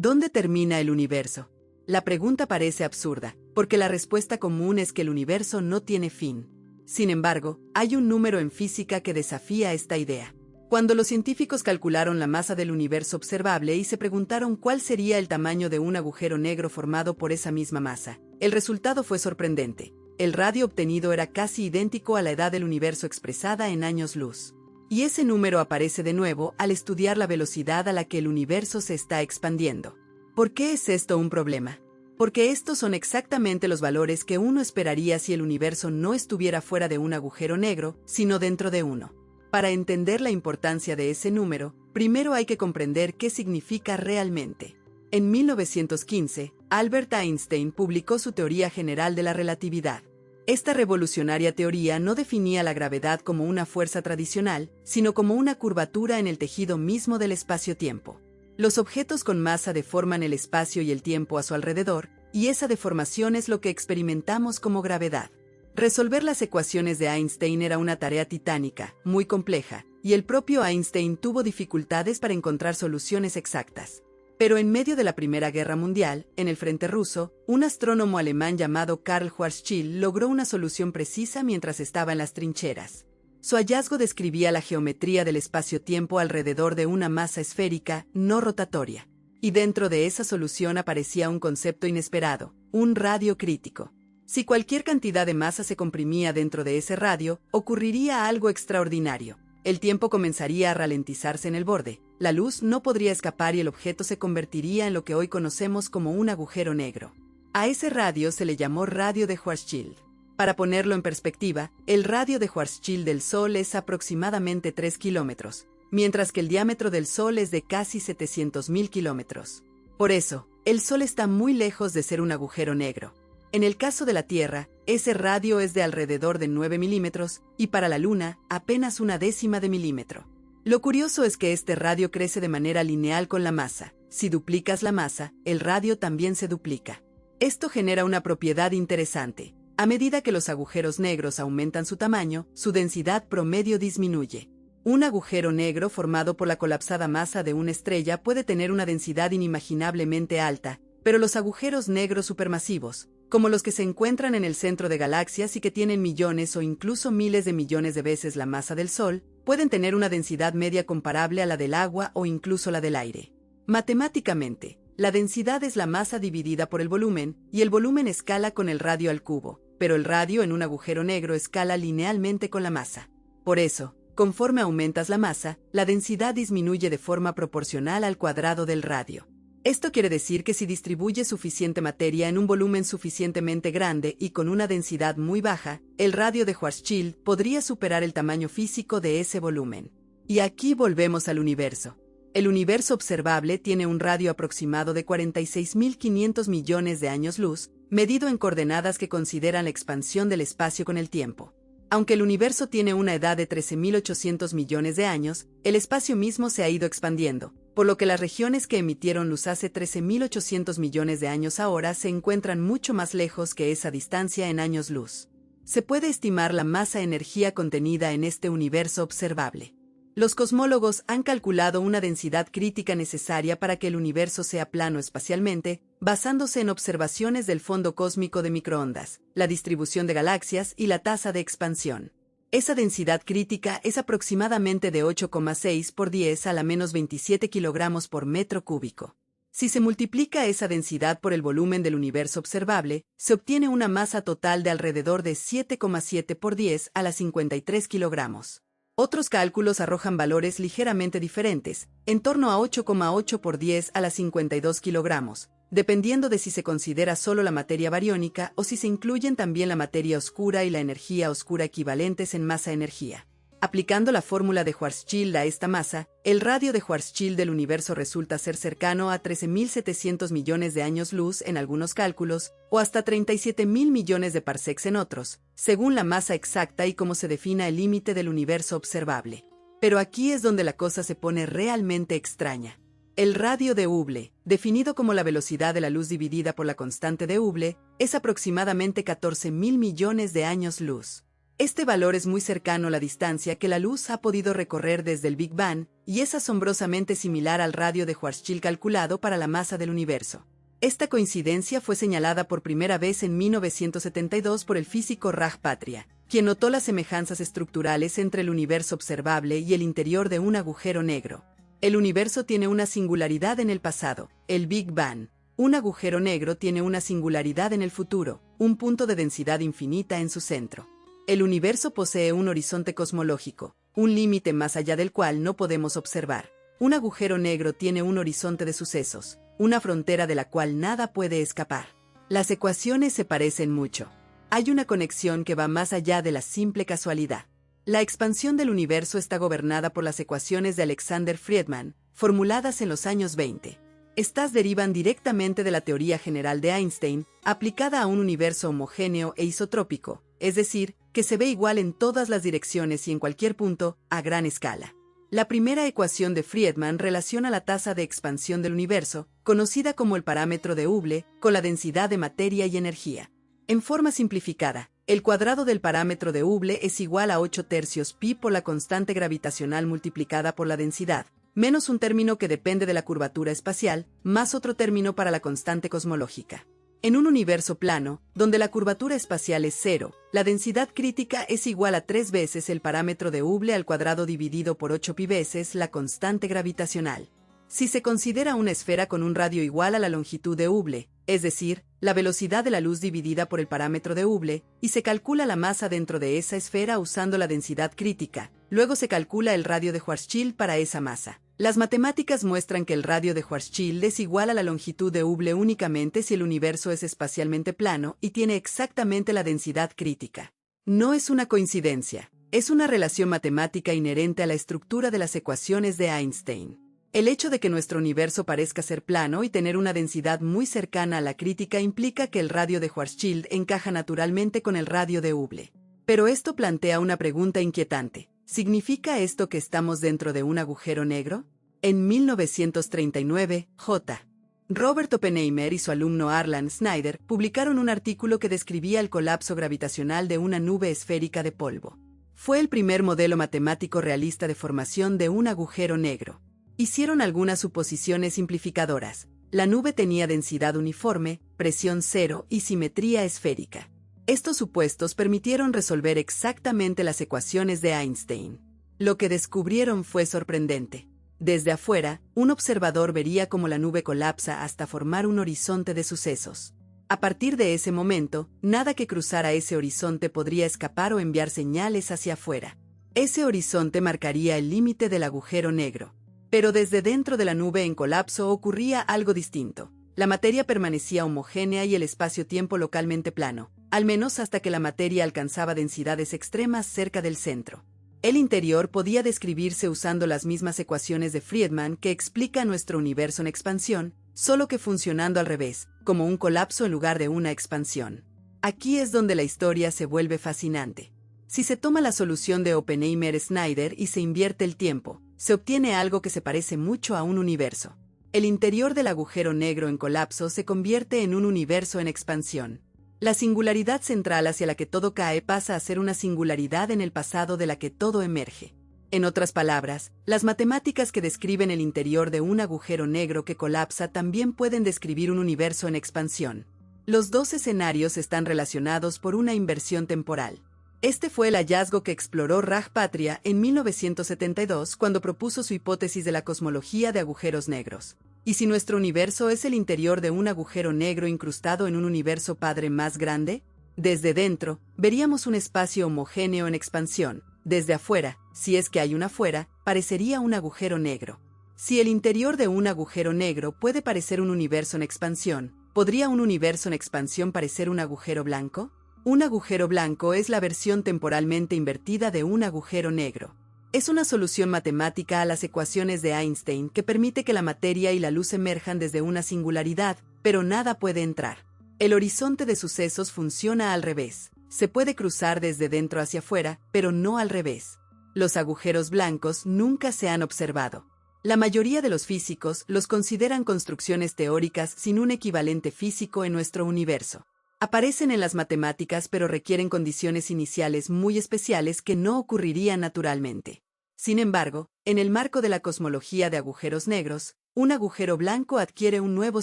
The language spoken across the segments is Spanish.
¿Dónde termina el universo? La pregunta parece absurda, porque la respuesta común es que el universo no tiene fin. Sin embargo, hay un número en física que desafía esta idea. Cuando los científicos calcularon la masa del universo observable y se preguntaron cuál sería el tamaño de un agujero negro formado por esa misma masa, el resultado fue sorprendente. El radio obtenido era casi idéntico a la edad del universo expresada en años luz. Y ese número aparece de nuevo al estudiar la velocidad a la que el universo se está expandiendo. ¿Por qué es esto un problema? Porque estos son exactamente los valores que uno esperaría si el universo no estuviera fuera de un agujero negro, sino dentro de uno. Para entender la importancia de ese número, primero hay que comprender qué significa realmente. En 1915, Albert Einstein publicó su teoría general de la relatividad. Esta revolucionaria teoría no definía la gravedad como una fuerza tradicional, sino como una curvatura en el tejido mismo del espacio-tiempo. Los objetos con masa deforman el espacio y el tiempo a su alrededor, y esa deformación es lo que experimentamos como gravedad. Resolver las ecuaciones de Einstein era una tarea titánica, muy compleja, y el propio Einstein tuvo dificultades para encontrar soluciones exactas. Pero en medio de la Primera Guerra Mundial, en el frente ruso, un astrónomo alemán llamado Karl Schwarzschild logró una solución precisa mientras estaba en las trincheras. Su hallazgo describía la geometría del espacio-tiempo alrededor de una masa esférica, no rotatoria. Y dentro de esa solución aparecía un concepto inesperado, un radio crítico. Si cualquier cantidad de masa se comprimía dentro de ese radio, ocurriría algo extraordinario. El tiempo comenzaría a ralentizarse en el borde, la luz no podría escapar y el objeto se convertiría en lo que hoy conocemos como un agujero negro. A ese radio se le llamó radio de Schwarzschild. Para ponerlo en perspectiva, el radio de Schwarzschild del Sol es aproximadamente 3 kilómetros, mientras que el diámetro del Sol es de casi 700.000 kilómetros. Por eso, el Sol está muy lejos de ser un agujero negro. En el caso de la Tierra, ese radio es de alrededor de 9 milímetros y para la Luna, apenas 1/10 de milímetro. Lo curioso es que este radio crece de manera lineal con la masa. Si duplicas la masa, el radio también se duplica. Esto genera una propiedad interesante. A medida que los agujeros negros aumentan su tamaño, su densidad promedio disminuye. Un agujero negro formado por la colapsada masa de una estrella puede tener una densidad inimaginablemente alta, pero los agujeros negros supermasivos, como los que se encuentran en el centro de galaxias y que tienen millones o incluso miles de millones de veces la masa del Sol, pueden tener una densidad media comparable a la del agua o incluso la del aire. Matemáticamente, la densidad es la masa dividida por el volumen, y el volumen escala con el radio al cubo, pero el radio en un agujero negro escala linealmente con la masa. Por eso, conforme aumentas la masa, la densidad disminuye de forma proporcional al cuadrado del radio. Esto quiere decir que si distribuyes suficiente materia en un volumen suficientemente grande y con una densidad muy baja, el radio de Schwarzschild podría superar el tamaño físico de ese volumen. Y aquí volvemos al universo. El universo observable tiene un radio aproximado de 46.500 millones de años luz, medido en coordenadas que consideran la expansión del espacio con el tiempo. Aunque el universo tiene una edad de 13.800 millones de años, el espacio mismo se ha ido expandiendo, por lo que las regiones que emitieron luz hace 13.800 millones de años ahora se encuentran mucho más lejos que esa distancia en años luz. Se puede estimar la masa-energía contenida en este universo observable. Los cosmólogos han calculado una densidad crítica necesaria para que el universo sea plano espacialmente, basándose en observaciones del fondo cósmico de microondas, la distribución de galaxias y la tasa de expansión. Esa densidad crítica es aproximadamente de 8,6 por 10 a la menos 27 kilogramos por metro cúbico. Si se multiplica esa densidad por el volumen del universo observable, se obtiene una masa total de alrededor de 7,7 por 10 a la 53 kilogramos. Otros cálculos arrojan valores ligeramente diferentes, en torno a 8,8 por 10 a la 52 kilogramos, dependiendo de si se considera solo la materia bariónica o si se incluyen también la materia oscura y la energía oscura equivalentes en masa-energía. Aplicando la fórmula de Schwarzschild a esta masa, el radio de Schwarzschild del universo resulta ser cercano a 13.700 millones de años luz en algunos cálculos, o hasta 37.000 millones de parsecs en otros, según la masa exacta y cómo se defina el límite del universo observable. Pero aquí es donde la cosa se pone realmente extraña. El radio de Hubble, definido como la velocidad de la luz dividida por la constante de Hubble, es aproximadamente 14.000 millones de años luz. Este valor es muy cercano a la distancia que la luz ha podido recorrer desde el Big Bang y es asombrosamente similar al radio de Schwarzschild calculado para la masa del universo. Esta coincidencia fue señalada por primera vez en 1972 por el físico Raj Patria, quien notó las semejanzas estructurales entre el universo observable y el interior de un agujero negro. El universo tiene una singularidad en el pasado, el Big Bang. Un agujero negro tiene una singularidad en el futuro, un punto de densidad infinita en su centro. El universo posee un horizonte cosmológico, un límite más allá del cual no podemos observar. Un agujero negro tiene un horizonte de sucesos, una frontera de la cual nada puede escapar. Las ecuaciones se parecen mucho. Hay una conexión que va más allá de la simple casualidad. La expansión del universo está gobernada por las ecuaciones de Alexander Friedmann, formuladas en los años 20. Estas derivan directamente de la teoría general de Einstein, aplicada a un universo homogéneo e isotrópico, es decir, que se ve igual en todas las direcciones y en cualquier punto, a gran escala. La primera ecuación de Friedmann relaciona la tasa de expansión del universo, conocida como el parámetro de Hubble, con la densidad de materia y energía. En forma simplificada, el cuadrado del parámetro de Hubble es igual a 8/3 pi por la constante gravitacional multiplicada por la densidad, menos un término que depende de la curvatura espacial, más otro término para la constante cosmológica. En un universo plano, donde la curvatura espacial es cero, la densidad crítica es igual a 3 veces el parámetro de Hubble al cuadrado dividido por 8 pi veces la constante gravitacional. Si se considera una esfera con un radio igual a la longitud de Hubble, es decir, la velocidad de la luz dividida por el parámetro de Hubble, y se calcula la masa dentro de esa esfera usando la densidad crítica, luego se calcula el radio de Schwarzschild para esa masa. Las matemáticas muestran que el radio de Schwarzschild es igual a la longitud de Hubble únicamente si el universo es espacialmente plano y tiene exactamente la densidad crítica. No es una coincidencia, es una relación matemática inherente a la estructura de las ecuaciones de Einstein. El hecho de que nuestro universo parezca ser plano y tener una densidad muy cercana a la crítica implica que el radio de Schwarzschild encaja naturalmente con el radio de Hubble. Pero esto plantea una pregunta inquietante. ¿Significa esto que estamos dentro de un agujero negro? En 1939, J. Robert Oppenheimer y su alumno Arlan Snyder publicaron un artículo que describía el colapso gravitacional de una nube esférica de polvo. Fue el primer modelo matemático realista de formación de un agujero negro. Hicieron algunas suposiciones simplificadoras. La nube tenía densidad uniforme, presión cero y simetría esférica. Estos supuestos permitieron resolver exactamente las ecuaciones de Einstein. Lo que descubrieron fue sorprendente. Desde afuera, un observador vería cómo la nube colapsa hasta formar un horizonte de sucesos. A partir de ese momento, nada que cruzara ese horizonte podría escapar o enviar señales hacia afuera. Ese horizonte marcaría el límite del agujero negro. Pero desde dentro de la nube en colapso ocurría algo distinto. La materia permanecía homogénea y el espacio-tiempo localmente plano, al menos hasta que la materia alcanzaba densidades extremas cerca del centro. El interior podía describirse usando las mismas ecuaciones de Friedmann que explica nuestro universo en expansión, solo que funcionando al revés, como un colapso en lugar de una expansión. Aquí es donde la historia se vuelve fascinante. Si se toma la solución de Oppenheimer-Snyder y se invierte el tiempo, se obtiene algo que se parece mucho a un universo. El interior del agujero negro en colapso se convierte en un universo en expansión. La singularidad central hacia la que todo cae pasa a ser una singularidad en el pasado de la que todo emerge. En otras palabras, las matemáticas que describen el interior de un agujero negro que colapsa también pueden describir un universo en expansión. Los dos escenarios están relacionados por una inversión temporal. Este fue el hallazgo que exploró Raj Patria en 1972 cuando propuso su hipótesis de la cosmología de agujeros negros. ¿Y si nuestro universo es el interior de un agujero negro incrustado en un universo padre más grande? Desde dentro, veríamos un espacio homogéneo en expansión. Desde afuera, si es que hay un afuera, parecería un agujero negro. Si el interior de un agujero negro puede parecer un universo en expansión, ¿podría un universo en expansión parecer un agujero blanco? Un agujero blanco es la versión temporalmente invertida de un agujero negro. Es una solución matemática a las ecuaciones de Einstein que permite que la materia y la luz emerjan desde una singularidad, pero nada puede entrar. El horizonte de sucesos funciona al revés. Se puede cruzar desde dentro hacia afuera, pero no al revés. Los agujeros blancos nunca se han observado. La mayoría de los físicos los consideran construcciones teóricas sin un equivalente físico en nuestro universo. Aparecen en las matemáticas pero requieren condiciones iniciales muy especiales que no ocurrirían naturalmente. Sin embargo, en el marco de la cosmología de agujeros negros, un agujero blanco adquiere un nuevo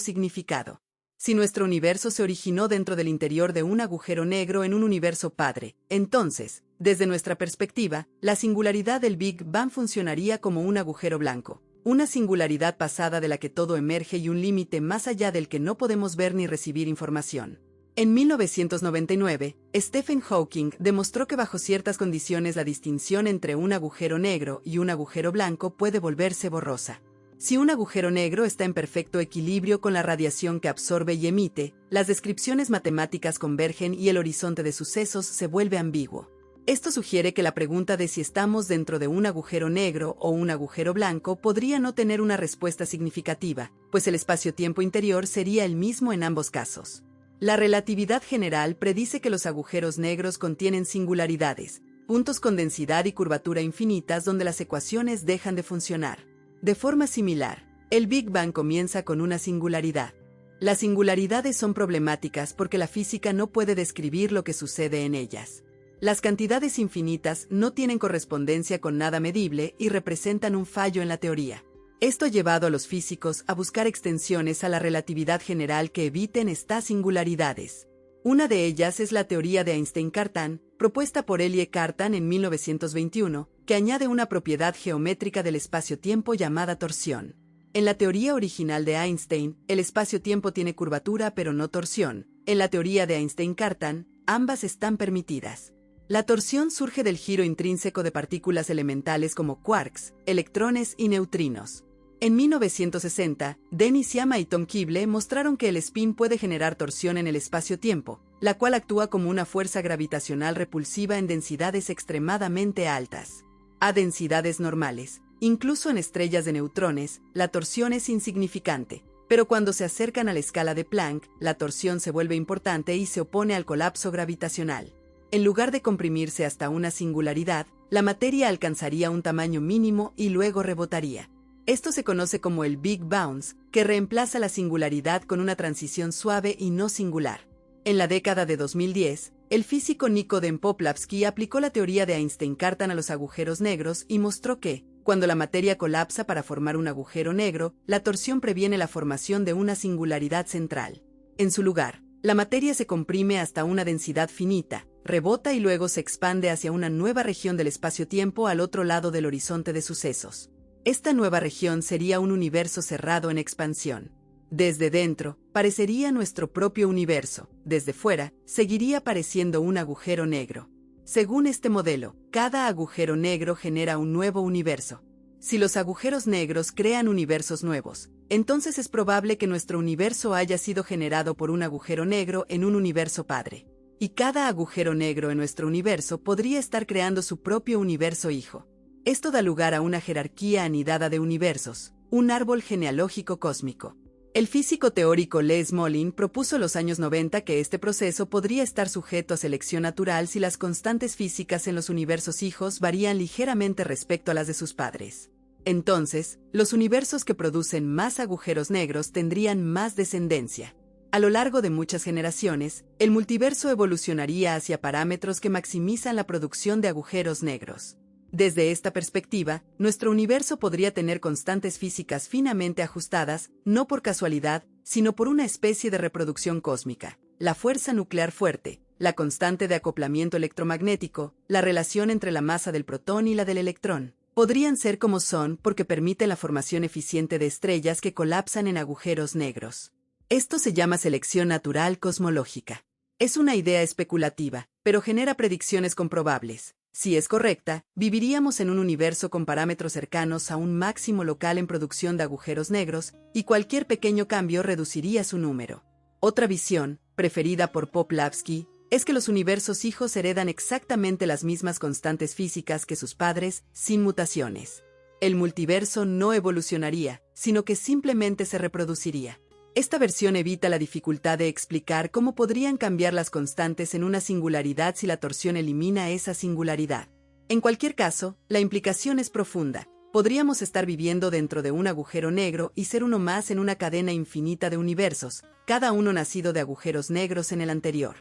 significado. Si nuestro universo se originó dentro del interior de un agujero negro en un universo padre, entonces, desde nuestra perspectiva, la singularidad del Big Bang funcionaría como un agujero blanco, una singularidad pasada de la que todo emerge y un límite más allá del que no podemos ver ni recibir información. En 1999, Stephen Hawking demostró que bajo ciertas condiciones la distinción entre un agujero negro y un agujero blanco puede volverse borrosa. Si un agujero negro está en perfecto equilibrio con la radiación que absorbe y emite, las descripciones matemáticas convergen y el horizonte de sucesos se vuelve ambiguo. Esto sugiere que la pregunta de si estamos dentro de un agujero negro o un agujero blanco podría no tener una respuesta significativa, pues el espacio-tiempo interior sería el mismo en ambos casos. La relatividad general predice que los agujeros negros contienen singularidades, puntos con densidad y curvatura infinitas donde las ecuaciones dejan de funcionar. De forma similar, el Big Bang comienza con una singularidad. Las singularidades son problemáticas porque la física no puede describir lo que sucede en ellas. Las cantidades infinitas no tienen correspondencia con nada medible y representan un fallo en la teoría. Esto ha llevado a los físicos a buscar extensiones a la relatividad general que eviten estas singularidades. Una de ellas es la teoría de Einstein-Cartan, propuesta por Elie Cartan en 1921, que añade una propiedad geométrica del espacio-tiempo llamada torsión. En la teoría original de Einstein, el espacio-tiempo tiene curvatura pero no torsión. En la teoría de Einstein-Cartan, ambas están permitidas. La torsión surge del giro intrínseco de partículas elementales como quarks, electrones y neutrinos. En 1960, Dennis Sciama y Tom Keeble mostraron que el spin puede generar torsión en el espacio-tiempo, la cual actúa como una fuerza gravitacional repulsiva en densidades extremadamente altas. A densidades normales, incluso en estrellas de neutrones, la torsión es insignificante, pero cuando se acercan a la escala de Planck, la torsión se vuelve importante y se opone al colapso gravitacional. En lugar de comprimirse hasta una singularidad, la materia alcanzaría un tamaño mínimo y luego rebotaría. Esto se conoce como el Big Bounce, que reemplaza la singularidad con una transición suave y no singular. En la década de 2010, el físico Nikodem Poplavsky aplicó la teoría de Einstein-Cartan a los agujeros negros y mostró que, cuando la materia colapsa para formar un agujero negro, la torsión previene la formación de una singularidad central. En su lugar, la materia se comprime hasta una densidad finita, rebota y luego se expande hacia una nueva región del espacio-tiempo al otro lado del horizonte de sucesos. Esta nueva región sería un universo cerrado en expansión. Desde dentro, parecería nuestro propio universo. Desde fuera, seguiría pareciendo un agujero negro. Según este modelo, cada agujero negro genera un nuevo universo. Si los agujeros negros crean universos nuevos, entonces es probable que nuestro universo haya sido generado por un agujero negro en un universo padre. Y cada agujero negro en nuestro universo podría estar creando su propio universo hijo. Esto da lugar a una jerarquía anidada de universos, un árbol genealógico cósmico. El físico teórico Les Moulin propuso en los años 90 que este proceso podría estar sujeto a selección natural si las constantes físicas en los universos hijos varían ligeramente respecto a las de sus padres. Entonces, los universos que producen más agujeros negros tendrían más descendencia. A lo largo de muchas generaciones, el multiverso evolucionaría hacia parámetros que maximizan la producción de agujeros negros. Desde esta perspectiva, nuestro universo podría tener constantes físicas finamente ajustadas, no por casualidad, sino por una especie de reproducción cósmica. La fuerza nuclear fuerte, la constante de acoplamiento electromagnético, la relación entre la masa del protón y la del electrón, podrían ser como son porque permiten la formación eficiente de estrellas que colapsan en agujeros negros. Esto se llama selección natural cosmológica. Es una idea especulativa, pero genera predicciones comprobables. Si es correcta, viviríamos en un universo con parámetros cercanos a un máximo local en producción de agujeros negros, y cualquier pequeño cambio reduciría su número. Otra visión, preferida por Poplavsky, es que los universos hijos heredan exactamente las mismas constantes físicas que sus padres, sin mutaciones. El multiverso no evolucionaría, sino que simplemente se reproduciría. Esta versión evita la dificultad de explicar cómo podrían cambiar las constantes en una singularidad si la torsión elimina esa singularidad. En cualquier caso, la implicación es profunda. Podríamos estar viviendo dentro de un agujero negro y ser uno más en una cadena infinita de universos, cada uno nacido de agujeros negros en el anterior.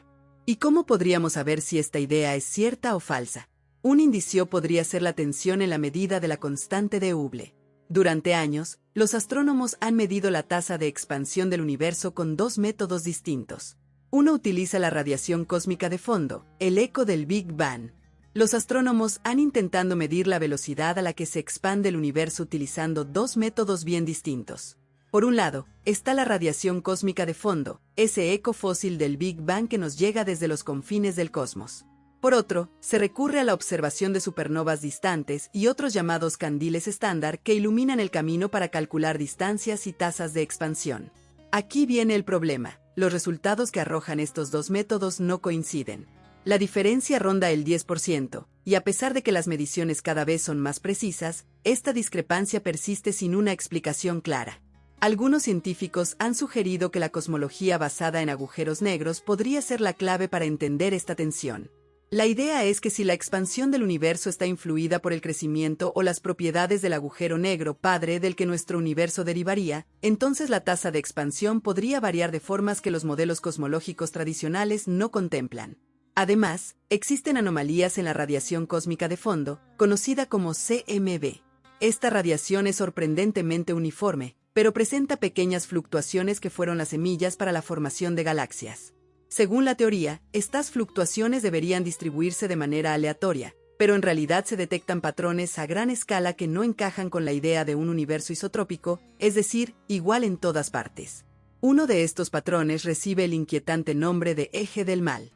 ¿Y cómo podríamos saber si esta idea es cierta o falsa? Un indicio podría ser la tensión en la medida de la constante de Hubble. Durante años, los astrónomos han medido la tasa de expansión del universo con dos métodos distintos. Uno utiliza la radiación cósmica de fondo, el eco del Big Bang. Los astrónomos han intentado medir la velocidad a la que se expande el universo utilizando dos métodos bien distintos. Por un lado, está la radiación cósmica de fondo, ese eco fósil del Big Bang que nos llega desde los confines del cosmos. Por otro, se recurre a la observación de supernovas distantes y otros llamados candiles estándar que iluminan el camino para calcular distancias y tasas de expansión. Aquí viene el problema: los resultados que arrojan estos dos métodos no coinciden. La diferencia ronda el 10%, y a pesar de que las mediciones cada vez son más precisas, esta discrepancia persiste sin una explicación clara. Algunos científicos han sugerido que la cosmología basada en agujeros negros podría ser la clave para entender esta tensión. La idea es que si la expansión del universo está influida por el crecimiento o las propiedades del agujero negro padre del que nuestro universo derivaría, entonces la tasa de expansión podría variar de formas que los modelos cosmológicos tradicionales no contemplan. Además, existen anomalías en la radiación cósmica de fondo, conocida como CMB. Esta radiación es sorprendentemente uniforme, pero presenta pequeñas fluctuaciones que fueron las semillas para la formación de galaxias. Según la teoría, estas fluctuaciones deberían distribuirse de manera aleatoria, pero en realidad se detectan patrones a gran escala que no encajan con la idea de un universo isotrópico, es decir, igual en todas partes. Uno de estos patrones recibe el inquietante nombre de eje del mal.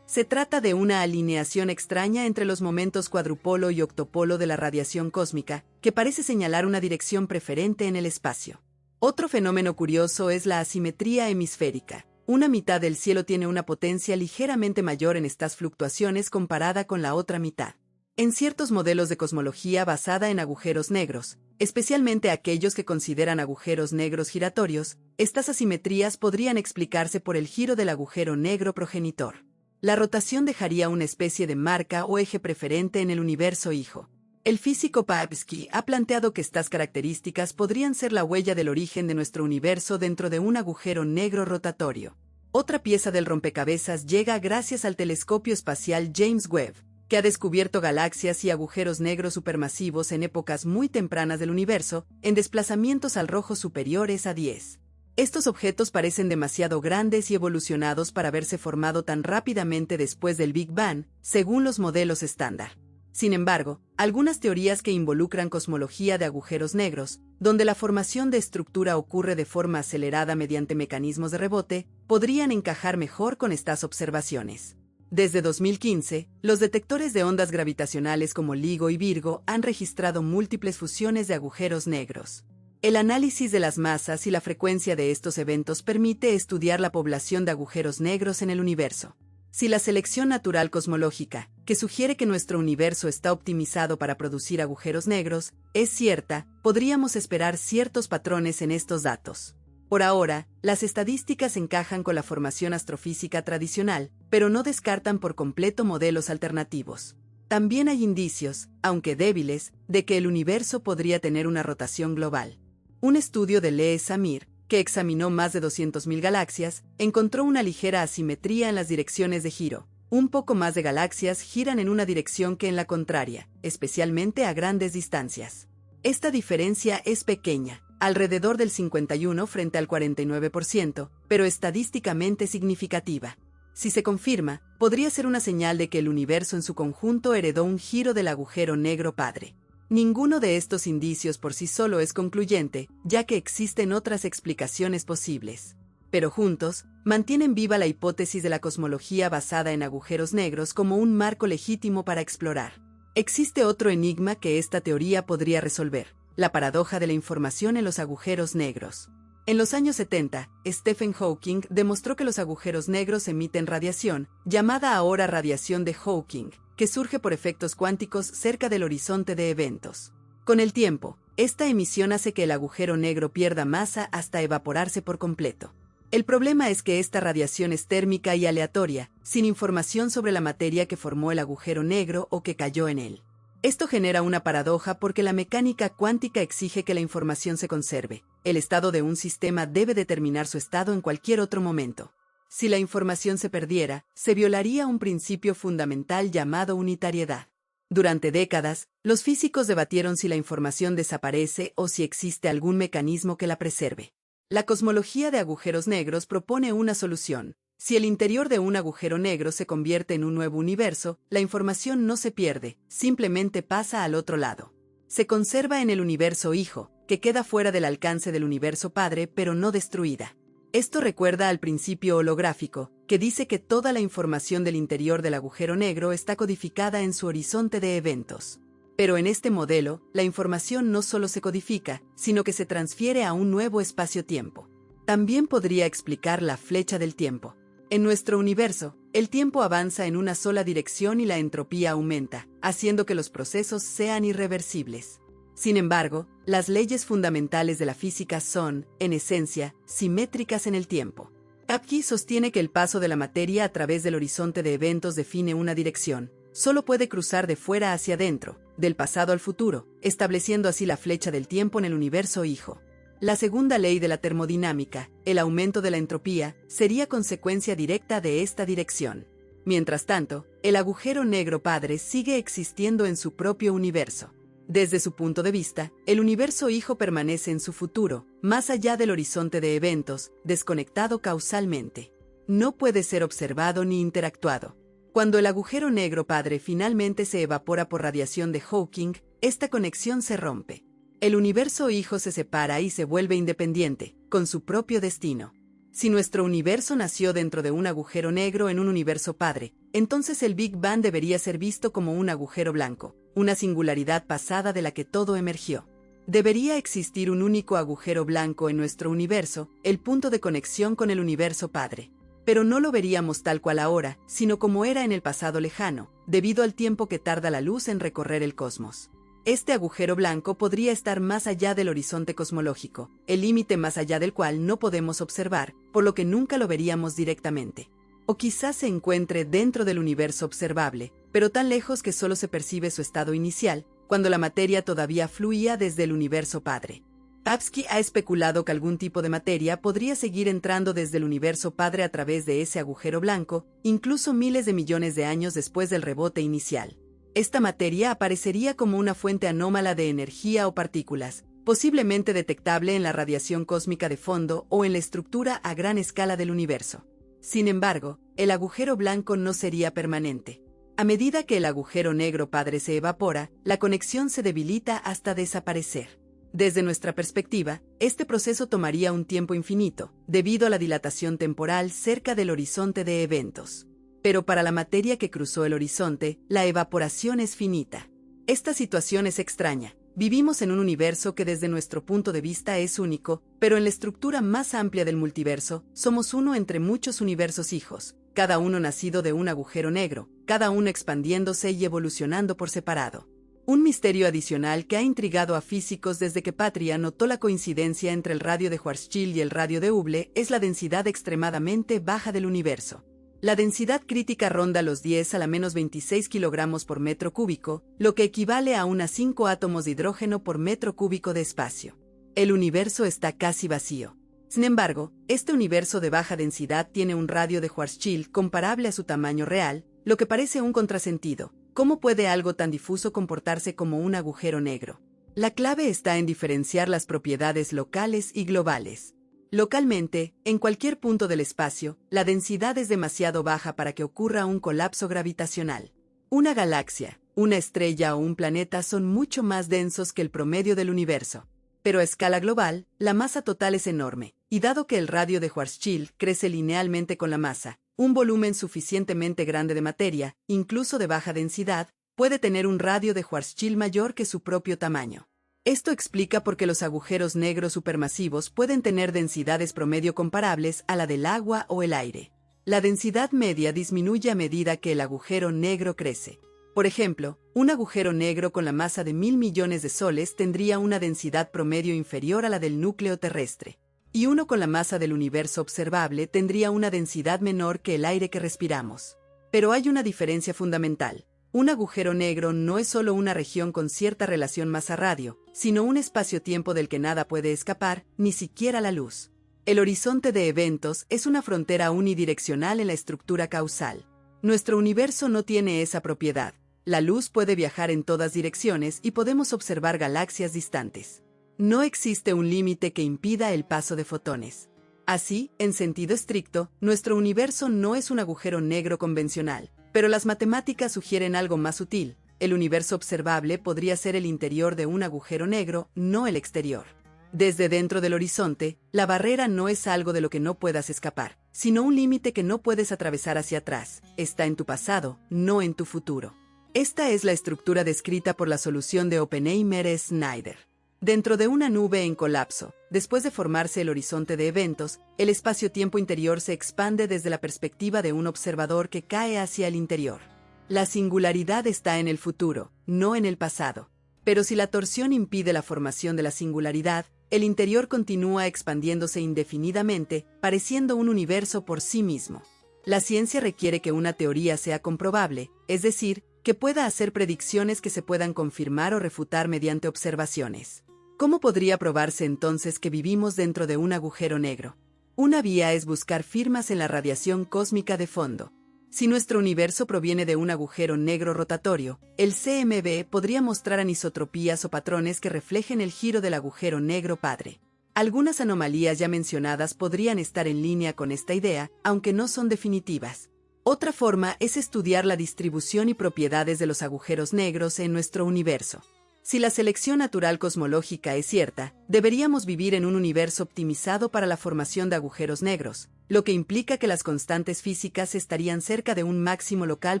Se trata de una alineación extraña entre los momentos cuadrupolo y octopolo de la radiación cósmica, que parece señalar una dirección preferente en el espacio. Otro fenómeno curioso es la asimetría hemisférica. Una mitad del cielo tiene una potencia ligeramente mayor en estas fluctuaciones comparada con la otra mitad. En ciertos modelos de cosmología basada en agujeros negros, especialmente aquellos que consideran agujeros negros giratorios, estas asimetrías podrían explicarse por el giro del agujero negro progenitor. La rotación dejaría una especie de marca o eje preferente en el universo hijo. El físico Papsky ha planteado que estas características podrían ser la huella del origen de nuestro universo dentro de un agujero negro rotatorio. Otra pieza del rompecabezas llega gracias al telescopio espacial James Webb, que ha descubierto galaxias y agujeros negros supermasivos en épocas muy tempranas del universo, en desplazamientos al rojo superiores a 10. Estos objetos parecen demasiado grandes y evolucionados para haberse formado tan rápidamente después del Big Bang, según los modelos estándar. Sin embargo, algunas teorías que involucran cosmología de agujeros negros, donde la formación de estructura ocurre de forma acelerada mediante mecanismos de rebote, podrían encajar mejor con estas observaciones. Desde 2015, los detectores de ondas gravitacionales como LIGO y Virgo han registrado múltiples fusiones de agujeros negros. El análisis de las masas y la frecuencia de estos eventos permite estudiar la población de agujeros negros en el universo. Si la selección natural cosmológica, que sugiere que nuestro universo está optimizado para producir agujeros negros, es cierta, podríamos esperar ciertos patrones en estos datos. Por ahora, las estadísticas encajan con la formación astrofísica tradicional, pero no descartan por completo modelos alternativos. También hay indicios, aunque débiles, de que el universo podría tener una rotación global. Un estudio de Lee Samir, que examinó más de 200.000 galaxias, encontró una ligera asimetría en las direcciones de giro. Un poco más de galaxias giran en una dirección que en la contraria, especialmente a grandes distancias. Esta diferencia es pequeña, alrededor del 51 frente al 49%, pero estadísticamente significativa. Si se confirma, podría ser una señal de que el universo en su conjunto heredó un giro del agujero negro padre. Ninguno de estos indicios por sí solo es concluyente, ya que existen otras explicaciones posibles. Pero juntos, mantienen viva la hipótesis de la cosmología basada en agujeros negros como un marco legítimo para explorar. Existe otro enigma que esta teoría podría resolver: la paradoja de la información en los agujeros negros. En los años 70, Stephen Hawking demostró que los agujeros negros emiten radiación, llamada ahora radiación de Hawking, que surge por efectos cuánticos cerca del horizonte de eventos. Con el tiempo, esta emisión hace que el agujero negro pierda masa hasta evaporarse por completo. El problema es que esta radiación es térmica y aleatoria, sin información sobre la materia que formó el agujero negro o que cayó en él. Esto genera una paradoja porque la mecánica cuántica exige que la información se conserve, el estado de un sistema debe determinar su estado en cualquier otro momento. Si la información se perdiera, se violaría un principio fundamental llamado unitariedad. Durante décadas, los físicos debatieron si la información desaparece o si existe algún mecanismo que la preserve. La cosmología de agujeros negros propone una solución. Si el interior de un agujero negro se convierte en un nuevo universo, la información no se pierde, simplemente pasa al otro lado. Se conserva en el universo hijo, que queda fuera del alcance del universo padre, pero no destruida. Esto recuerda al principio holográfico, que dice que toda la información del interior del agujero negro está codificada en su horizonte de eventos. Pero en este modelo, la información no solo se codifica, sino que se transfiere a un nuevo espacio-tiempo. También podría explicar la flecha del tiempo. En nuestro universo, el tiempo avanza en una sola dirección y la entropía aumenta, haciendo que los procesos sean irreversibles. Sin embargo, las leyes fundamentales de la física son, en esencia, simétricas en el tiempo. Kapke sostiene que el paso de la materia a través del horizonte de eventos define una dirección. Solo puede cruzar de fuera hacia adentro, del pasado al futuro, estableciendo así la flecha del tiempo en el universo hijo. La segunda ley de la termodinámica, el aumento de la entropía, sería consecuencia directa de esta dirección. Mientras tanto, el agujero negro padre sigue existiendo en su propio universo. Desde su punto de vista, el universo hijo permanece en su futuro, más allá del horizonte de eventos, desconectado causalmente. No puede ser observado ni interactuado. Cuando el agujero negro padre finalmente se evapora por radiación de Hawking, esta conexión se rompe. El universo hijo se separa y se vuelve independiente, con su propio destino. Si nuestro universo nació dentro de un agujero negro en un universo padre, entonces el Big Bang debería ser visto como un agujero blanco, una singularidad pasada de la que todo emergió. Debería existir un único agujero blanco en nuestro universo, el punto de conexión con el universo padre. Pero no lo veríamos tal cual ahora, sino como era en el pasado lejano, debido al tiempo que tarda la luz en recorrer el cosmos. Este agujero blanco podría estar más allá del horizonte cosmológico, el límite más allá del cual no podemos observar, por lo que nunca lo veríamos directamente. O quizás se encuentre dentro del universo observable, pero tan lejos que solo se percibe su estado inicial, cuando la materia todavía fluía desde el universo padre. Kapke ha especulado que algún tipo de materia podría seguir entrando desde el universo padre a través de ese agujero blanco, incluso miles de millones de años después del rebote inicial. Esta materia aparecería como una fuente anómala de energía o partículas, posiblemente detectable en la radiación cósmica de fondo o en la estructura a gran escala del universo. Sin embargo, el agujero blanco no sería permanente. A medida que el agujero negro padre se evapora, la conexión se debilita hasta desaparecer. Desde nuestra perspectiva, este proceso tomaría un tiempo infinito, debido a la dilatación temporal cerca del horizonte de eventos. Pero para la materia que cruzó el horizonte, la evaporación es finita. Esta situación es extraña. Vivimos en un universo que desde nuestro punto de vista es único, pero en la estructura más amplia del multiverso, somos uno entre muchos universos hijos, cada uno nacido de un agujero negro, cada uno expandiéndose y evolucionando por separado. Un misterio adicional que ha intrigado a físicos desde que Patria notó la coincidencia entre el radio de Schwarzschild y el radio de Hubble es la densidad extremadamente baja del universo. La densidad crítica ronda los 10 a la menos 26 kilogramos por metro cúbico, lo que equivale a unas 5 átomos de hidrógeno por metro cúbico de espacio. El universo está casi vacío. Sin embargo, este universo de baja densidad tiene un radio de Schwarzschild comparable a su tamaño real, lo que parece un contrasentido. ¿Cómo puede algo tan difuso comportarse como un agujero negro? La clave está en diferenciar las propiedades locales y globales. Localmente, en cualquier punto del espacio, la densidad es demasiado baja para que ocurra un colapso gravitacional. Una galaxia, una estrella o un planeta son mucho más densos que el promedio del universo. Pero a escala global, la masa total es enorme, y dado que el radio de Schwarzschild crece linealmente con la masa, un volumen suficientemente grande de materia, incluso de baja densidad, puede tener un radio de Schwarzschild mayor que su propio tamaño. Esto explica por qué los agujeros negros supermasivos pueden tener densidades promedio comparables a la del agua o el aire. La densidad media disminuye a medida que el agujero negro crece. Por ejemplo, un agujero negro con la masa de 1.000 millones de soles tendría una densidad promedio inferior a la del núcleo terrestre, y uno con la masa del universo observable tendría una densidad menor que el aire que respiramos. Pero hay una diferencia fundamental. Un agujero negro no es solo una región con cierta relación masa-radio, sino un espacio-tiempo del que nada puede escapar, ni siquiera la luz. El horizonte de eventos es una frontera unidireccional en la estructura causal. Nuestro universo no tiene esa propiedad. La luz puede viajar en todas direcciones y podemos observar galaxias distantes. No existe un límite que impida el paso de fotones. Así, en sentido estricto, nuestro universo no es un agujero negro convencional, pero las matemáticas sugieren algo más sutil. El universo observable podría ser el interior de un agujero negro, no el exterior. Desde dentro del horizonte, la barrera no es algo de lo que no puedas escapar, sino un límite que no puedes atravesar hacia atrás. Está en tu pasado, no en tu futuro. Esta es la estructura descrita por la solución de Oppenheimer-Snyder. Dentro de una nube en colapso, después de formarse el horizonte de eventos, el espacio-tiempo interior se expande desde la perspectiva de un observador que cae hacia el interior. La singularidad está en el futuro, no en el pasado. Pero si la torsión impide la formación de la singularidad, el interior continúa expandiéndose indefinidamente, pareciendo un universo por sí mismo. La ciencia requiere que una teoría sea comprobable, es decir, que pueda hacer predicciones que se puedan confirmar o refutar mediante observaciones. ¿Cómo podría probarse entonces que vivimos dentro de un agujero negro? Una vía es buscar firmas en la radiación cósmica de fondo. Si nuestro universo proviene de un agujero negro rotatorio, el CMB podría mostrar anisotropías o patrones que reflejen el giro del agujero negro padre. Algunas anomalías ya mencionadas podrían estar en línea con esta idea, aunque no son definitivas. Otra forma es estudiar la distribución y propiedades de los agujeros negros en nuestro universo. Si la selección natural cosmológica es cierta, deberíamos vivir en un universo optimizado para la formación de agujeros negros, lo que implica que las constantes físicas estarían cerca de un máximo local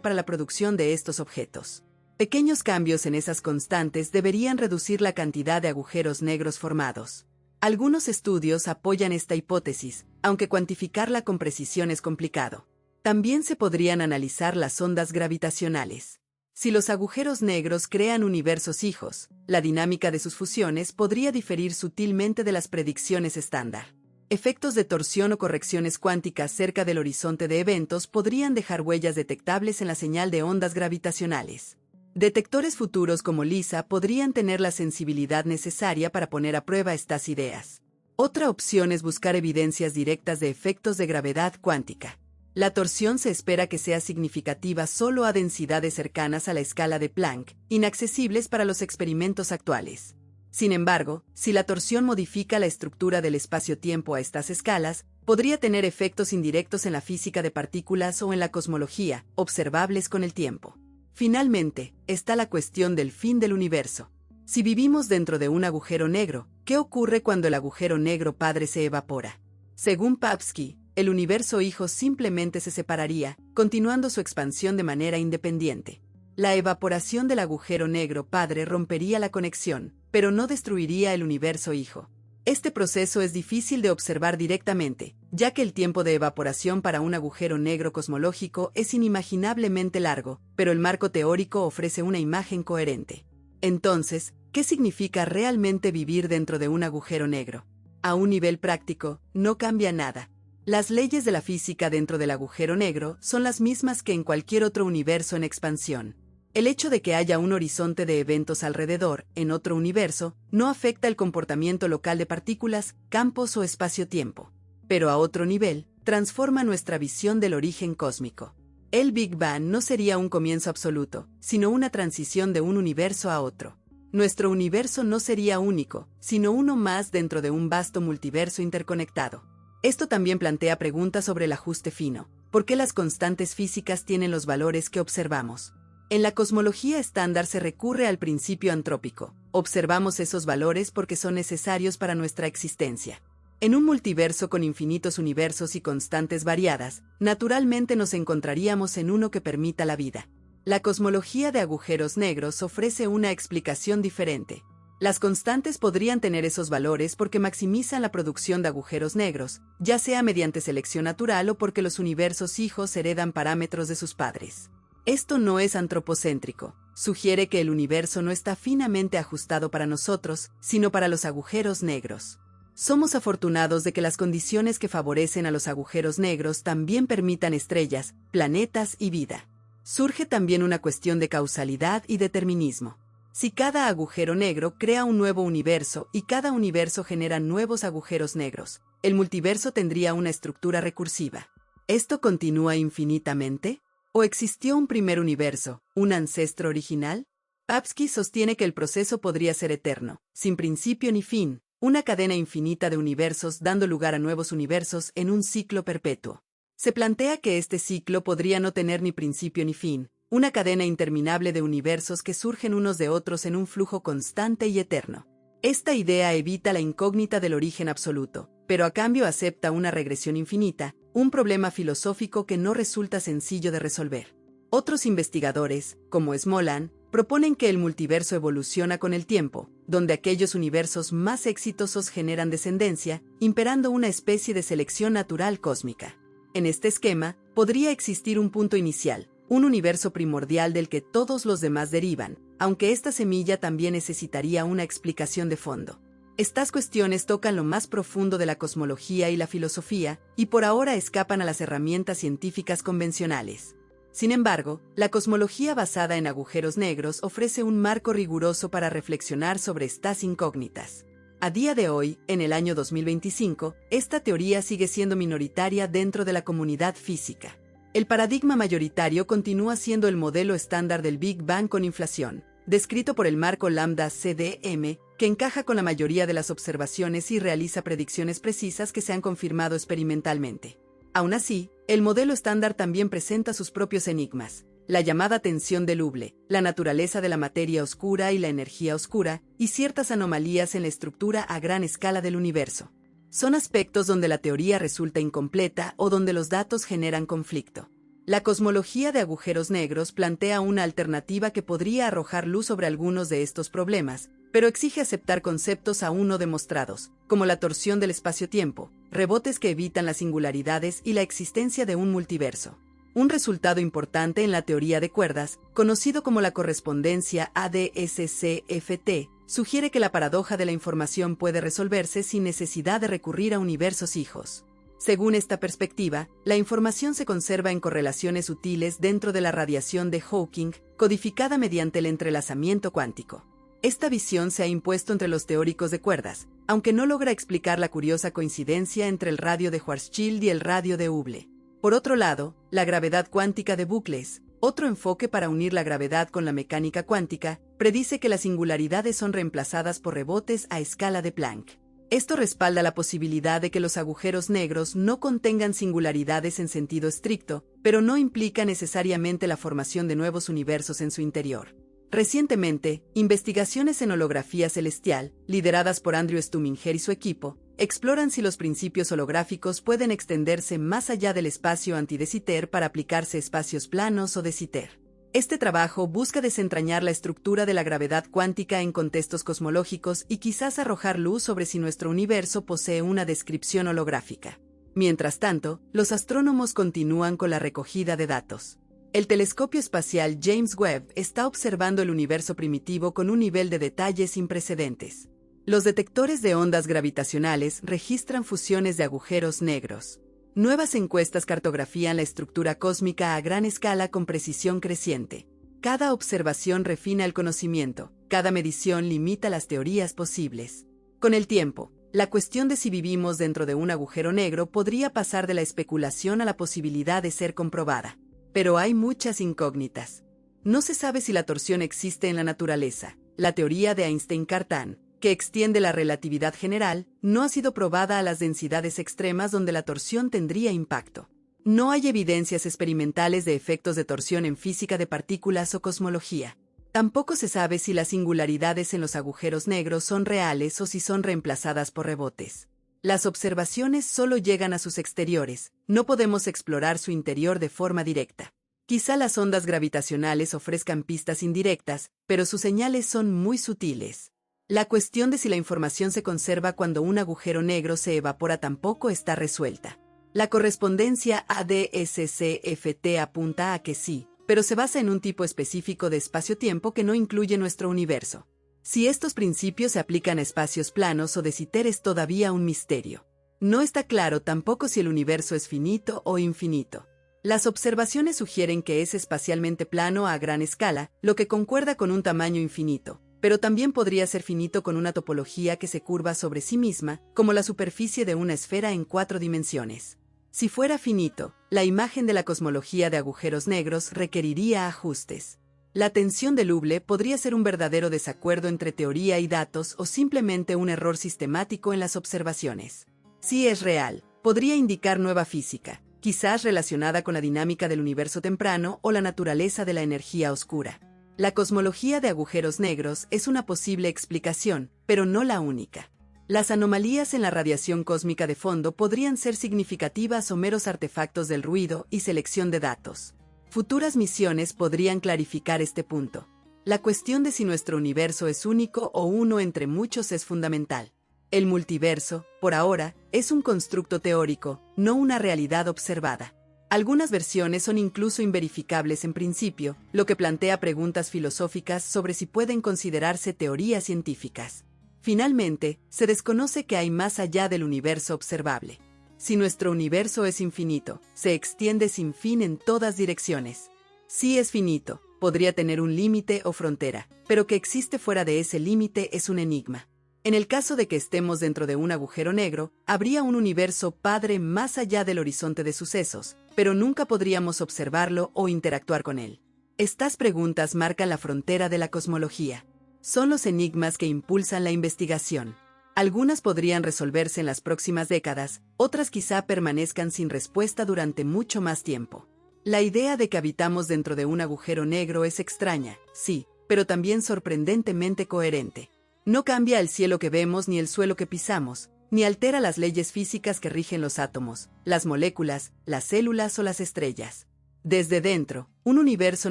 para la producción de estos objetos. Pequeños cambios en esas constantes deberían reducir la cantidad de agujeros negros formados. Algunos estudios apoyan esta hipótesis, aunque cuantificarla con precisión es complicado. También se podrían analizar las ondas gravitacionales. Si los agujeros negros crean universos hijos, la dinámica de sus fusiones podría diferir sutilmente de las predicciones estándar. Efectos de torsión o correcciones cuánticas cerca del horizonte de eventos podrían dejar huellas detectables en la señal de ondas gravitacionales. Detectores futuros como LISA podrían tener la sensibilidad necesaria para poner a prueba estas ideas. Otra opción es buscar evidencias directas de efectos de gravedad cuántica. La torsión se espera que sea significativa solo a densidades cercanas a la escala de Planck, inaccesibles para los experimentos actuales. Sin embargo, si la torsión modifica la estructura del espacio-tiempo a estas escalas, podría tener efectos indirectos en la física de partículas o en la cosmología, observables con el tiempo. Finalmente, está la cuestión del fin del universo. Si vivimos dentro de un agujero negro, ¿qué ocurre cuando el agujero negro padre se evapora? Según Papski, el universo hijo simplemente se separaría, continuando su expansión de manera independiente. La evaporación del agujero negro padre rompería la conexión, pero no destruiría el universo hijo. Este proceso es difícil de observar directamente, ya que el tiempo de evaporación para un agujero negro cosmológico es inimaginablemente largo, pero el marco teórico ofrece una imagen coherente. Entonces, ¿qué significa realmente vivir dentro de un agujero negro? A un nivel práctico, no cambia nada. Las leyes de la física dentro del agujero negro son las mismas que en cualquier otro universo en expansión. El hecho de que haya un horizonte de eventos alrededor, en otro universo, no afecta el comportamiento local de partículas, campos o espacio-tiempo. Pero a otro nivel, transforma nuestra visión del origen cósmico. El Big Bang no sería un comienzo absoluto, sino una transición de un universo a otro. Nuestro universo no sería único, sino uno más dentro de un vasto multiverso interconectado. Esto también plantea preguntas sobre el ajuste fino. ¿Por qué las constantes físicas tienen los valores que observamos? En la cosmología estándar se recurre al principio antrópico. Observamos esos valores porque son necesarios para nuestra existencia. En un multiverso con infinitos universos y constantes variadas, naturalmente nos encontraríamos en uno que permita la vida. La cosmología de agujeros negros ofrece una explicación diferente. Las constantes podrían tener esos valores porque maximizan la producción de agujeros negros, ya sea mediante selección natural o porque los universos hijos heredan parámetros de sus padres. Esto no es antropocéntrico, sugiere que el universo no está finamente ajustado para nosotros, sino para los agujeros negros. Somos afortunados de que las condiciones que favorecen a los agujeros negros también permitan estrellas, planetas y vida. Surge también una cuestión de causalidad y determinismo. Si cada agujero negro crea un nuevo universo y cada universo genera nuevos agujeros negros, el multiverso tendría una estructura recursiva. ¿Esto continúa infinitamente? ¿O existió un primer universo, un ancestro original? Papsky sostiene que el proceso podría ser eterno, sin principio ni fin, una cadena infinita de universos dando lugar a nuevos universos en un ciclo perpetuo. Se plantea que este ciclo podría no tener ni principio ni fin, una cadena interminable de universos que surgen unos de otros en un flujo constante y eterno. Esta idea evita la incógnita del origen absoluto, pero a cambio acepta una regresión infinita, un problema filosófico que no resulta sencillo de resolver. Otros investigadores, como Smollan, proponen que el multiverso evoluciona con el tiempo, donde aquellos universos más exitosos generan descendencia, imperando una especie de selección natural cósmica. En este esquema, podría existir un punto inicial, un universo primordial del que todos los demás derivan, aunque esta semilla también necesitaría una explicación de fondo. Estas cuestiones tocan lo más profundo de la cosmología y la filosofía, y por ahora escapan a las herramientas científicas convencionales. Sin embargo, la cosmología basada en agujeros negros ofrece un marco riguroso para reflexionar sobre estas incógnitas. A día de hoy, en el año 2025, esta teoría sigue siendo minoritaria dentro de la comunidad física. El paradigma mayoritario continúa siendo el modelo estándar del Big Bang con inflación, descrito por el marco lambda CDM, que encaja con la mayoría de las observaciones y realiza predicciones precisas que se han confirmado experimentalmente. Aún así, el modelo estándar también presenta sus propios enigmas, la llamada tensión del Hubble, la naturaleza de la materia oscura y la energía oscura, y ciertas anomalías en la estructura a gran escala del universo. Son aspectos donde la teoría resulta incompleta o donde los datos generan conflicto. La cosmología de agujeros negros plantea una alternativa que podría arrojar luz sobre algunos de estos problemas, pero exige aceptar conceptos aún no demostrados, como la torsión del espacio-tiempo, rebotes que evitan las singularidades y la existencia de un multiverso. Un resultado importante en la teoría de cuerdas, conocido como la correspondencia ADS-CFT, sugiere que la paradoja de la información puede resolverse sin necesidad de recurrir a universos hijos. Según esta perspectiva, la información se conserva en correlaciones sutiles dentro de la radiación de Hawking, codificada mediante el entrelazamiento cuántico. Esta visión se ha impuesto entre los teóricos de cuerdas, aunque no logra explicar la curiosa coincidencia entre el radio de Schwarzschild y el radio de Hubble. Por otro lado, la gravedad cuántica de bucles, otro enfoque para unir la gravedad con la mecánica cuántica, predice que las singularidades son reemplazadas por rebotes a escala de Planck. Esto respalda la posibilidad de que los agujeros negros no contengan singularidades en sentido estricto, pero no implica necesariamente la formación de nuevos universos en su interior. Recientemente, investigaciones en holografía celestial, lideradas por Andrew Stumminger y su equipo, exploran si los principios holográficos pueden extenderse más allá del espacio anti-de Sitter para aplicarse a espacios planos o de Sitter. Este trabajo busca desentrañar la estructura de la gravedad cuántica en contextos cosmológicos y quizás arrojar luz sobre si nuestro universo posee una descripción holográfica. Mientras tanto, los astrónomos continúan con la recogida de datos. El telescopio espacial James Webb está observando el universo primitivo con un nivel de detalle sin precedentes. Los detectores de ondas gravitacionales registran fusiones de agujeros negros. Nuevas encuestas cartografían la estructura cósmica a gran escala con precisión creciente. Cada observación refina el conocimiento, cada medición limita las teorías posibles. Con el tiempo, la cuestión de si vivimos dentro de un agujero negro podría pasar de la especulación a la posibilidad de ser comprobada. Pero hay muchas incógnitas. No se sabe si la torsión existe en la naturaleza. La teoría de Einstein-Cartan, que extiende la relatividad general, no ha sido probada a las densidades extremas donde la torsión tendría impacto. No hay evidencias experimentales de efectos de torsión en física de partículas o cosmología. Tampoco se sabe si las singularidades en los agujeros negros son reales o si son reemplazadas por rebotes. Las observaciones solo llegan a sus exteriores, no podemos explorar su interior de forma directa. Quizá las ondas gravitacionales ofrezcan pistas indirectas, pero sus señales son muy sutiles. La cuestión de si la información se conserva cuando un agujero negro se evapora tampoco está resuelta. La correspondencia ADS-CFT apunta a que sí, pero se basa en un tipo específico de espacio-tiempo que no incluye nuestro universo. Si estos principios se aplican a espacios planos o de Sitter es todavía un misterio. No está claro tampoco si el universo es finito o infinito. Las observaciones sugieren que es espacialmente plano a gran escala, lo que concuerda con un tamaño infinito, pero también podría ser finito con una topología que se curva sobre sí misma, como la superficie de una esfera en 4 dimensiones. Si fuera finito, la imagen de la cosmología de agujeros negros requeriría ajustes. La tensión del Hubble podría ser un verdadero desacuerdo entre teoría y datos o simplemente un error sistemático en las observaciones. Si es real, podría indicar nueva física, quizás relacionada con la dinámica del universo temprano o la naturaleza de la energía oscura. La cosmología de agujeros negros es una posible explicación, pero no la única. Las anomalías en la radiación cósmica de fondo podrían ser significativas o meros artefactos del ruido y selección de datos. Futuras misiones podrían clarificar este punto. La cuestión de si nuestro universo es único o uno entre muchos es fundamental. El multiverso, por ahora, es un constructo teórico, no una realidad observada. Algunas versiones son incluso inverificables en principio, lo que plantea preguntas filosóficas sobre si pueden considerarse teorías científicas. Finalmente, se desconoce que hay más allá del universo observable. Si nuestro universo es infinito, se extiende sin fin en todas direcciones. Si es finito, podría tener un límite o frontera, pero que existe fuera de ese límite es un enigma. En el caso de que estemos dentro de un agujero negro, habría un universo padre más allá del horizonte de sucesos, pero nunca podríamos observarlo o interactuar con él. Estas preguntas marcan la frontera de la cosmología. Son los enigmas que impulsan la investigación. Algunas podrían resolverse en las próximas décadas, otras quizá permanezcan sin respuesta durante mucho más tiempo. La idea de que habitamos dentro de un agujero negro es extraña, sí, pero también sorprendentemente coherente. No cambia el cielo que vemos ni el suelo que pisamos, ni altera las leyes físicas que rigen los átomos, las moléculas, las células o las estrellas. Desde dentro, un universo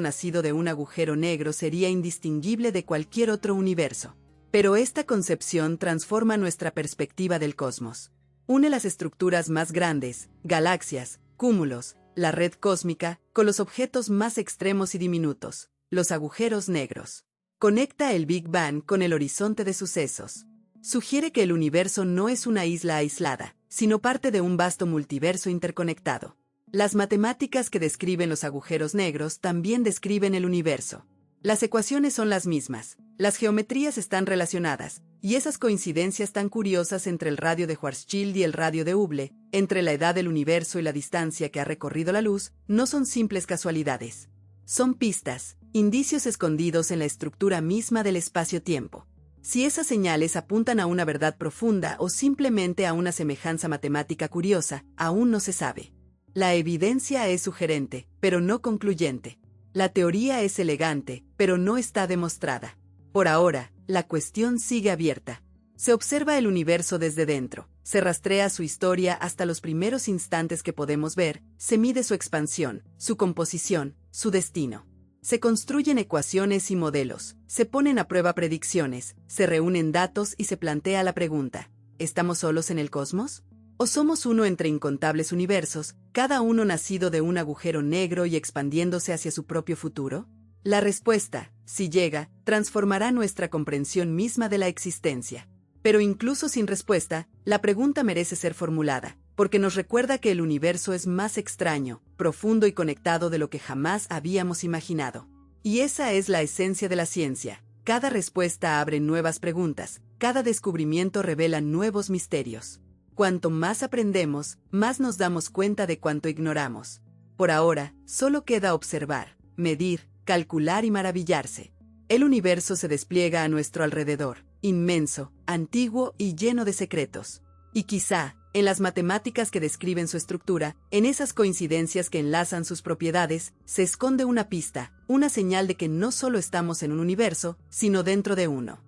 nacido de un agujero negro sería indistinguible de cualquier otro universo. Pero esta concepción transforma nuestra perspectiva del cosmos. Une las estructuras más grandes, galaxias, cúmulos, la red cósmica, con los objetos más extremos y diminutos, los agujeros negros. Conecta el Big Bang con el horizonte de sucesos. Sugiere que el universo no es una isla aislada, sino parte de un vasto multiverso interconectado. Las matemáticas que describen los agujeros negros también describen el universo. Las ecuaciones son las mismas, las geometrías están relacionadas, y esas coincidencias tan curiosas entre el radio de Schwarzschild y el radio de Hubble, entre la edad del universo y la distancia que ha recorrido la luz, no son simples casualidades. Son pistas, indicios escondidos en la estructura misma del espacio-tiempo. Si esas señales apuntan a una verdad profunda o simplemente a una semejanza matemática curiosa, aún no se sabe. La evidencia es sugerente, pero no concluyente. La teoría es elegante, pero no está demostrada. Por ahora, la cuestión sigue abierta. Se observa el universo desde dentro, se rastrea su historia hasta los primeros instantes que podemos ver, se mide su expansión, su composición, su destino. Se construyen ecuaciones y modelos, se ponen a prueba predicciones, se reúnen datos y se plantea la pregunta: ¿estamos solos en el cosmos? ¿O somos uno entre incontables universos, cada uno nacido de un agujero negro y expandiéndose hacia su propio futuro? La respuesta, si llega, transformará nuestra comprensión misma de la existencia. Pero incluso sin respuesta, la pregunta merece ser formulada, porque nos recuerda que el universo es más extraño, profundo y conectado de lo que jamás habíamos imaginado. Y esa es la esencia de la ciencia. Cada respuesta abre nuevas preguntas, cada descubrimiento revela nuevos misterios. Cuanto más aprendemos, más nos damos cuenta de cuánto ignoramos. Por ahora, solo queda observar, medir, calcular y maravillarse. El universo se despliega a nuestro alrededor, inmenso, antiguo y lleno de secretos. Y quizá, en las matemáticas que describen su estructura, en esas coincidencias que enlazan sus propiedades, se esconde una pista, una señal de que no solo estamos en un universo, sino dentro de uno.